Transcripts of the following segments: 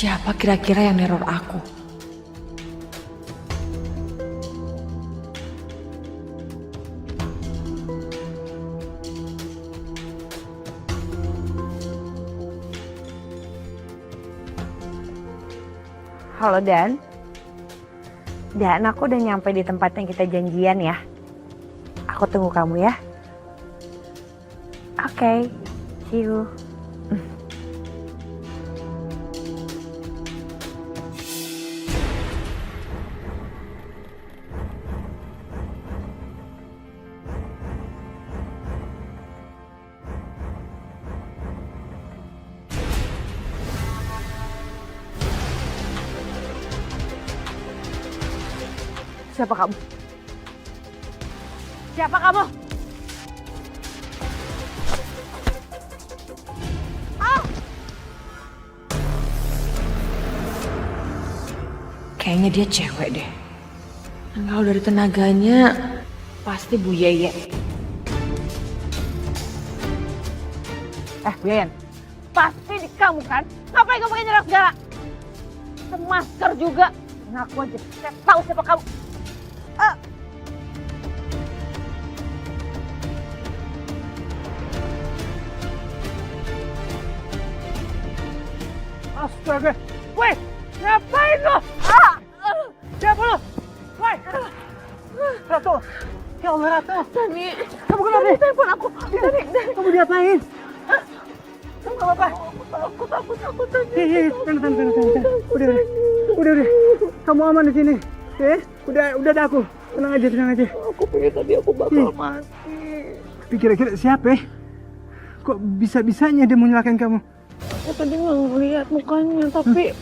Siapa kira-kira yang neror aku? Halo Dan. Dan aku udah nyampe di tempat yang kita janjian ya. Aku tunggu kamu ya. Oke, see you. Siapa kamu? Siapa kamu? Kayaknya dia cewek deh. Kalau dari tenaganya, pasti Bu Yeye. Bu Yayan, pasti di kamu kan? Ngapain kamu pakai nyerang segala? Masker juga. Ngaku aja, saya tahu siapa kamu. Astaga, weh, ngapain lo? Siapa lo? Weh, Ratu, ya Allah Ratu. Dani, kamu kenapa? Telepon aku. Dani, kamu diapain? Kamu nggak apa-apa? Aku takut Dani. Tenang. Udah. Kamu aman di sini. Udah ada aku. Tenang aja. Aku pikir tadi aku bakal mati. Tapi kira-kira siapa? Kok bisa-bisanya dia mau nyelakain kamu? Aku tadi nggak ngeliat mukanya, tapi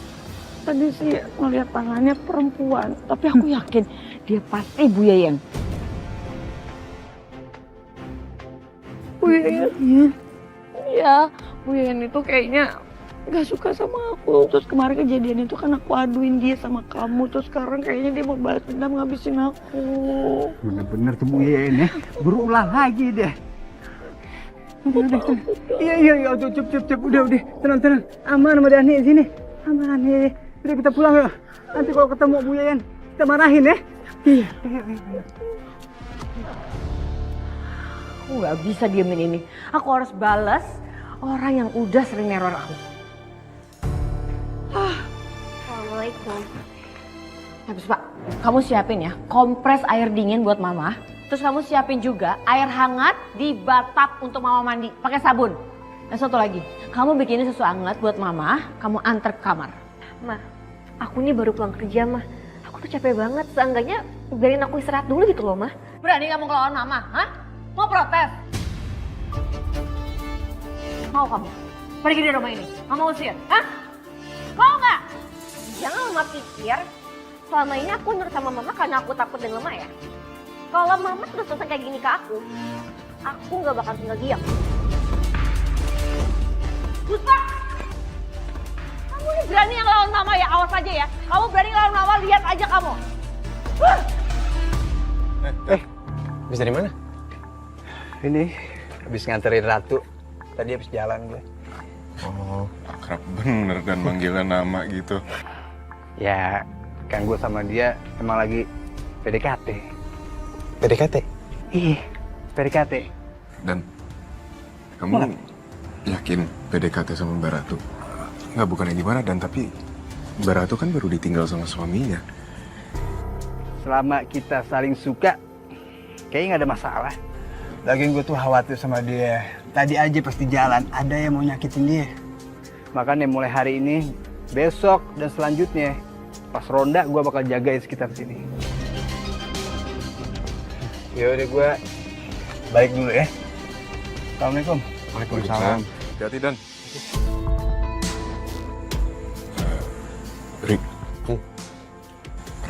tadi sih ngeliat tangannya perempuan. Tapi aku yakin dia pasti Bu Yayan. Bu Yayan? Iya, Bu Yayan itu kayaknya nggak suka sama aku. Terus kemarin kejadian itu kan aku aduin dia sama kamu. Terus sekarang kayaknya dia mau balas dendam ngabisin aku. Bener-bener tuh Bu Yayan ya, berulang lagi deh. Udah. Iya, cukup. Udah, tenang. Aman sama Dani di sini. Aman ya. Udah kita pulang yuk. Nanti kalau ketemu Bu Yayan, kita marahin ya. Iya. Aku nggak bisa diemin ini. Aku harus balas orang yang udah sering neror aku. Assalamualaikum. Habis Pak, kamu siapin ya kompres air dingin buat Mama. Terus kamu siapin juga air hangat di batap untuk Mama mandi pakai sabun. Dan satu lagi, kamu bikinin susu hangat buat Mama, kamu antar ke kamar. Ma, aku ini baru pulang kerja, Ma. Aku tuh capek banget, seenggaknya biarin aku istirahat dulu gitu loh, Ma. Berani kamu ngelawan Mama, hah? Mau protes? Mau kamu? Pergi dari rumah ini, Mama usir, hah? Mau nggak? Jangan Mama pikir, selama ini aku nurut sama Mama karena aku takut dengan Mama ya. Kalau Mama terus kayak gini ke aku nggak bakal tinggal diam. Puspa! Kamu ini berani yang lawan Mama ya, awas aja ya. Kamu berani lawan Mama, lihat aja kamu. Habis dari mana? Ini habis nganterin Ratu. Tadi habis jalan gue. Oh, akrab bener dan manggilnya nama gitu. Ya, kan gue sama dia emang lagi PDKT. PDKT? Iya, PDKT. Dan kamu yakin PDKT sama Mbak Ratu? Nggak, bukannya gimana, Dan, tapi Mbak Ratu kan baru ditinggal sama suaminya. Selama kita saling suka, kayaknya nggak ada masalah. Lagian gue tuh khawatir sama dia. Tadi aja pas di jalan, ada yang mau nyakitin dia. Makanya mulai hari ini, besok dan selanjutnya, pas ronda gue bakal jagain sekitar sini. Yaudah gue balik dulu ya. Assalamualaikum. Waalaikumsalam. Hati-hati, Dan. Rik,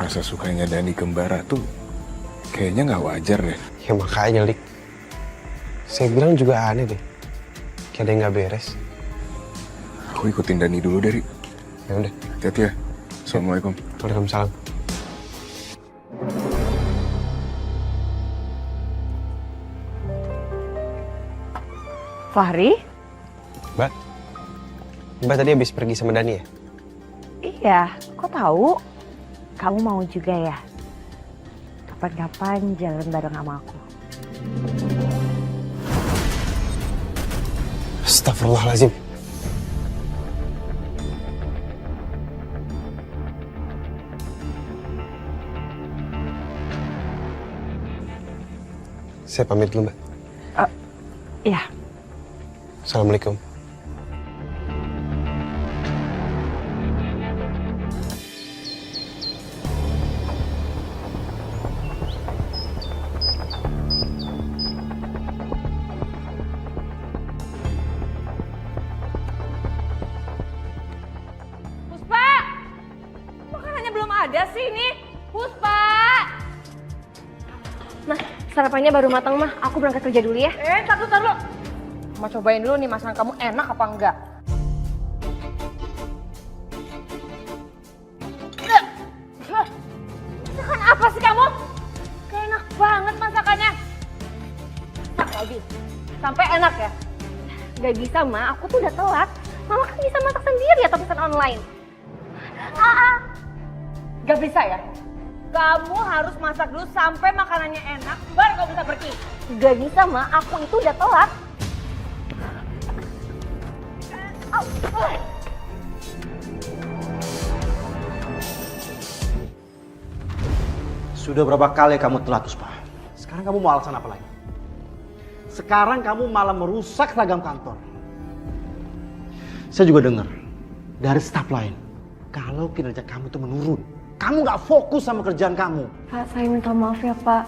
rasa sukanya Dani ke Mbak Ratu kayaknya nggak wajar deh. Ya makanya, Lik. Saya bilang juga aneh deh. Kayak ada yang nggak beres. Aku ikutin Dani dulu, Dari. Ya udah. Hati-hati ya. Assalamualaikum. Waalaikumsalam. Fahri? Mbak tadi habis pergi sama Dani ya? Iya, kok tahu? Kamu mau juga ya? Kapan-kapan jalan bareng sama aku. Astagfirullahaladzim. Saya pamit dulu, Mbak. Iya. Assalamualaikum. Puspa! Makanannya belum ada sih ini. Puspa! Mah, sarapannya baru matang mah. Aku berangkat kerja dulu ya. Tar dulu. Mau cobain dulu nih masakan kamu enak apa enggak. Masakan apa sih kamu? Gak enak banget masakannya. Lagi. Sampai enak ya? Gak bisa mah, aku tuh udah telat. Mama kan bisa masak sendiri atau pesan online. Gak bisa ya? Kamu harus masak dulu sampai makanannya enak, baru kamu bisa pergi. Gak bisa mah, aku itu udah telat. Sudah berapa kali kamu telat, Puspa? Sekarang kamu mau alasan apa lagi? Sekarang kamu malah merusak seragam kantor. Saya juga dengar dari staf lain, kalau kinerja kamu itu menurun. Kamu nggak fokus sama kerjaan kamu. Pak, saya minta maaf ya Pak.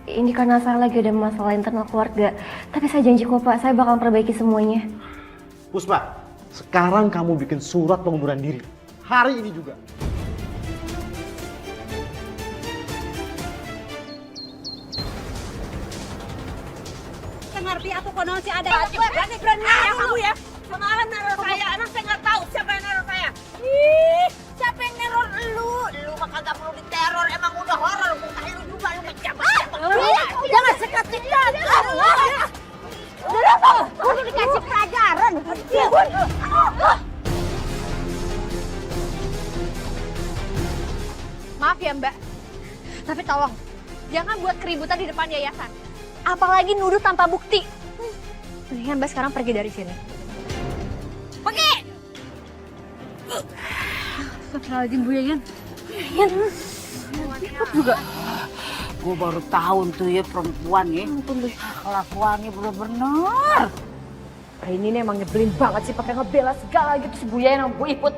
Ini karena saya lagi ada masalah internal keluarga. Tapi saya janji kok Pak, saya bakal perbaiki semuanya. Puspa, sekarang kamu bikin surat pengunduran diri. Hari ini juga. Ngerti aku konon si ada berani ya kamu ya semalam neror saya emang saya nggak tahu siapa yang neror saya. Ih, siapa yang neror lu mah kagak perlu diteror, emang udah horor muka lu juga lu macam-macam. Jangan sekat-sekat udah tuh udah dikasih pelajaran. Maaf ya Mbak, tapi tolong jangan buat keributan di depan yayasan. Apalagi nuduh tanpa bukti. Mendingan Mbak sekarang pergi dari sini. Pergi. Astagfirullahaladzim Bu Yayan. Ikut juga. Gue baru tahu tuh ya perempuan ya. Kelakuannya bener-bener. Ini nih emang nyebelin banget sih pakai ngebela segala gitu si Buya yang Bu Iput.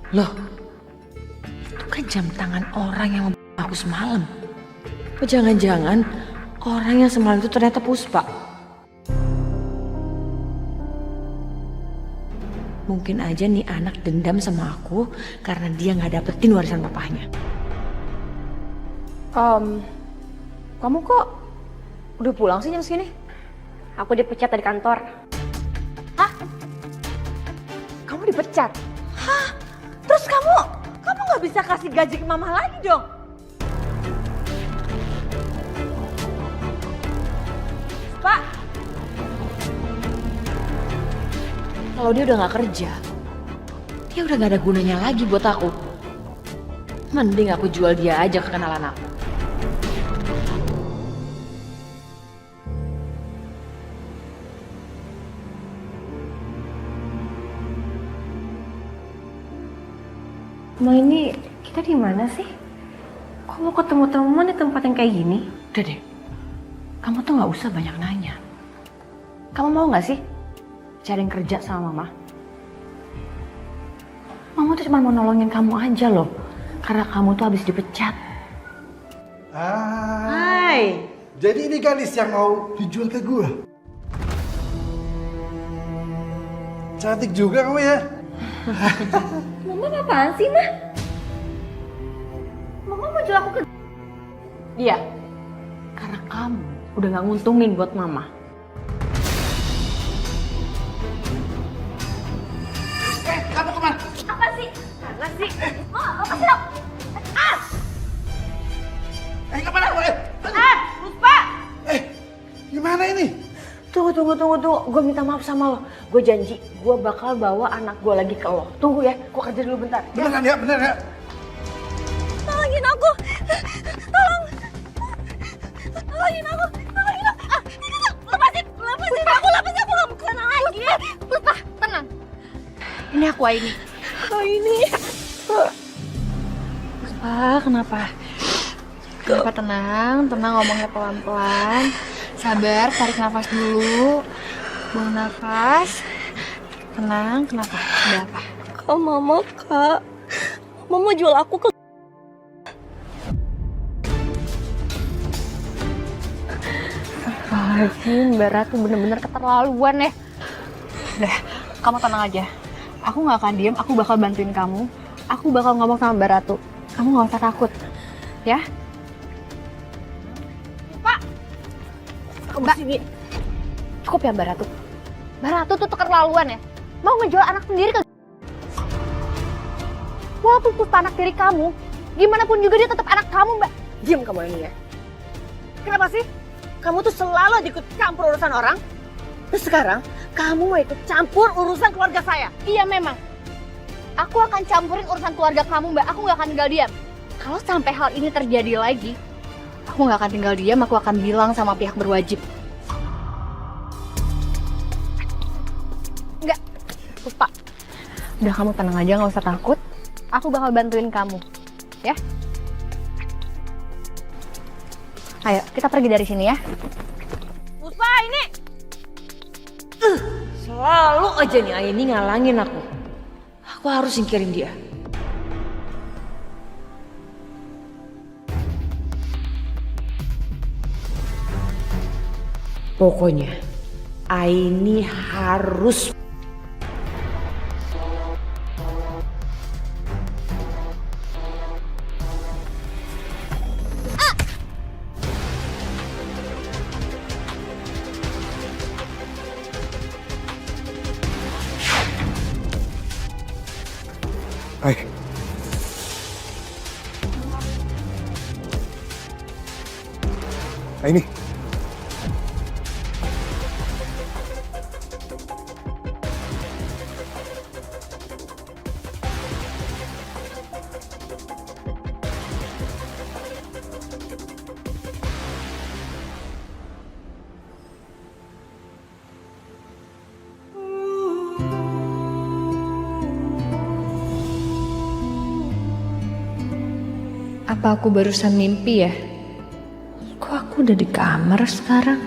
Loh, itu kan jam tangan orang yang membunuh aku semalam. Oh, jangan-jangan orang yang semalam itu ternyata Puspa. Mungkin aja nih anak dendam sama aku karena dia nggak dapetin warisan papahnya. Kamu kok udah pulang sih jam segini? Aku dipecat dari kantor. Hah? Kamu dipecat? Hah? Terus kamu nggak bisa kasih gaji ke mama lagi dong? Pak, kalau dia udah nggak kerja, dia udah nggak ada gunanya lagi buat aku. Mending aku jual dia aja ke kenalan aku. Ma, ini kita di mana sih? Kok mau ketemu teman di tempat yang kayak gini? Udah deh, kamu tuh nggak usah banyak nanya. Kamu mau nggak sih cari kerja sama mama? Mama tuh cuma mau nolongin kamu aja loh, karena kamu tuh habis dipecat. Hai. Jadi ini gadis yang mau dijual ke gua. Cantik juga kamu ya. Mama apaan sih, Ma? Mama mau jual aku ke... Iya, karena kamu udah nggak nguntungin buat mama. Gimana sih? Lepasin dong! Kemana gue? Puspa! Gimana ini? Tunggu. Gue minta maaf sama lo. Gue janji, gue bakal bawa anak gue lagi ke lo. Tunggu ya, gue kerja dulu bentar. Beneran ya, bener ya. Tolongin aku! Tolongin aku! Lepasin aku gak mau kesana lagi. Puspa, tenang. Ini aku Aini. Puspa, kenapa? Kenapa tenang ngomongnya pelan-pelan. Sabar, tarik nafas dulu. Buang nafas. Tenang, kenapa? Ada apa? Kak, Mama jual aku ke... Mbak Ratu bener-bener keterlaluan ya. Udah, kamu tenang aja. Aku gak akan diem, aku bakal bantuin kamu. Aku bakal ngomong sama Mbak Ratu. Kamu gak usah takut. Ya? Mbak, cukup ya Mbak Ratu. Mbak Ratu tuh keterlaluan ya. Mau ngejual anak sendiri ke... Walaupun Puspa anak diri kamu, gimana pun juga dia tetap anak kamu, Mbak. Diam kamu ini ya. Kenapa sih? Kamu tuh selalu ikut campur urusan orang. Terus sekarang, kamu mau ikut campur urusan keluarga saya. Iya memang. Aku akan campurin urusan keluarga kamu, Mbak. Aku gak akan tinggal diam. Kalau sampai hal ini terjadi lagi, aku gak akan tinggal diam. Aku akan bilang sama pihak berwajib. Enggak, Puspa. Udah kamu tenang aja, gak usah takut. Aku bakal bantuin kamu. Ya? Ayo, kita pergi dari sini ya. Puspa, ini! Selalu aja nih Aini ngalangin aku. Aku harus singkirin dia. Pokoknya Aini harus... Hai. Ini. Apa aku barusan mimpi ya? Kok aku udah di kamar sekarang?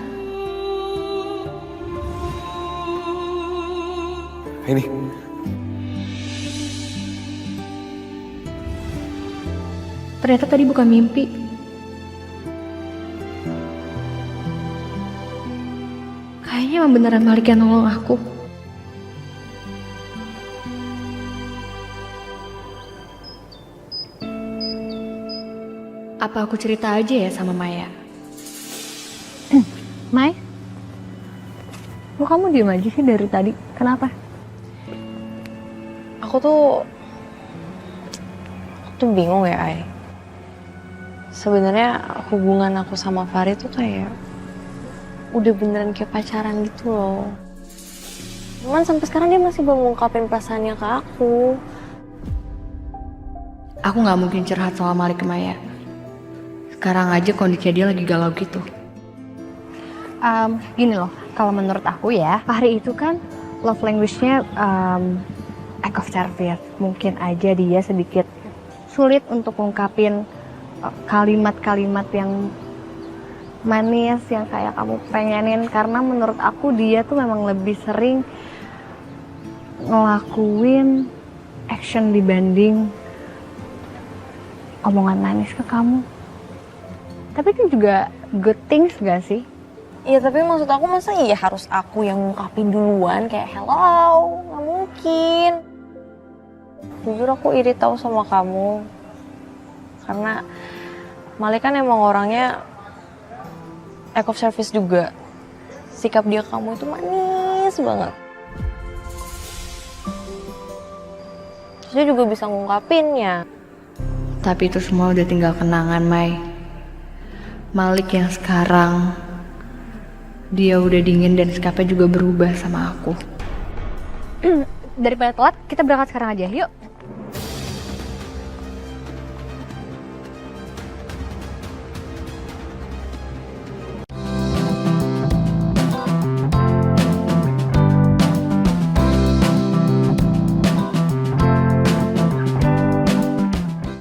Ini. Ternyata tadi bukan mimpi. Kayaknya emang beneran Malik yang nolong aku. Apa aku cerita aja ya sama Maya? Mai? Kok kamu diem aja sih dari tadi? Kenapa? Aku tuh bingung ya, Ai. Sebenarnya hubungan aku sama Fahri tuh kayak udah beneran kayak pacaran gitu loh. Cuman sampai sekarang dia masih belum ngungkapin perasaannya ke aku. Aku nggak mungkin curhat soal Malik ke Maya. Sekarang aja kondisinya dia lagi galau gitu. Gini loh, kalau menurut aku ya, Fahri itu kan love language-nya act of service. Mungkin aja dia sedikit sulit untuk ngungkapin kalimat-kalimat yang manis yang kayak kamu pengenin. Karena menurut aku dia tuh memang lebih sering ngelakuin action dibanding omongan manis ke kamu. Tapi itu juga good things gak sih? Iya, tapi maksud aku masa iya harus aku yang ngungkapin duluan kayak hello? Gak mungkin. Jujur aku iri tau sama kamu. Karena Malik kan emang orangnya act of service juga. Sikap dia ke kamu itu manis banget. harusnya juga bisa ngungkapinnya. Tapi itu semua udah tinggal kenangan, Mai. Malik yang sekarang, dia udah dingin dan sikapnya juga berubah sama aku. Daripada telat, kita berangkat sekarang aja, yuk.